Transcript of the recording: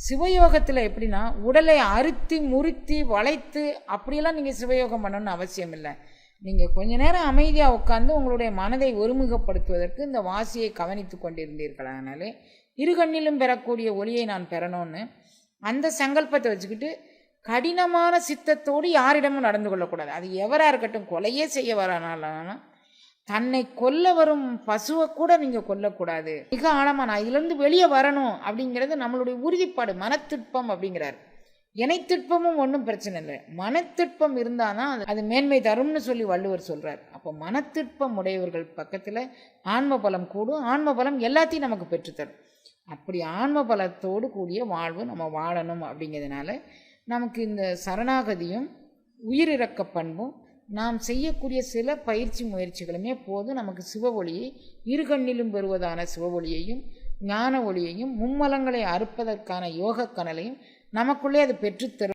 சிவயோகத்தில் எப்படின்னா உடலை அறுத்தி முறித்தி வளைத்து அப்படியெல்லாம் நீங்கள் சிவயோகம் பண்ணணும்னு அவசியம் இல்லை. நீங்கள் கொஞ்ச நேரம் அமைதியாக உட்காந்து உங்களுடைய மனதை ஒருமுகப்படுத்துவதற்கு இந்த வாசியை கவனித்து கொண்டிருந்தீர்களானாலே இருகண்ணிலும் பெறக்கூடிய ஒளியை நான் பெறணும்னு அந்த சங்கல்பத்தை வச்சுக்கிட்டு கடினமான சித்தத்தோடு யாரிடமும் நடந்து கொள்ளக்கூடாது. அது எவராக இருக்கட்டும், கொலையே செய்ய வரானாலும் தன்னை கொல்ல வரும் பசுவை கூட நீங்கள் கொல்லக்கூடாது. மிக ஆழமாக நான் இதுலேருந்து வெளியே வரணும் அப்படிங்கிறது நம்மளுடைய உறுதிப்பாடு. மனத்திற்பம் அப்படிங்கிறார். இணைத்திற்பமும் ஒன்றும் பிரச்சனை இல்லை, மனத்திற்பம் இருந்தால் தான் அது மேன்மை தரும்னு சொல்லி வள்ளுவர் சொல்கிறார். அப்போ மனத்திற்பம் உடையவர்கள் பக்கத்தில் ஆன்ம பலம் கூடும். ஆன்ம பலம் எல்லாத்தையும் நமக்கு பெற்றுத்தரும். அப்படி ஆன்ம பலத்தோடு கூடிய வாழ்வு நம்ம வாழணும். அப்படிங்கிறதுனால நமக்கு இந்த சரணாகதியும் உயிரிறக்க பண்பும் நாம் செய்யக்கூடிய சில பயிற்சி முயற்சிகளுமே போதும் நமக்கு சிவ ஒளியை இருகண்ணிலும் பெறுவதான சிவ ஒளியையும் ஞான ஒளியையும் மும்மலங்களை அறுப்பதற்கான யோக கனலையும் நமக்குள்ளே அது பெற்றுத்தரும்.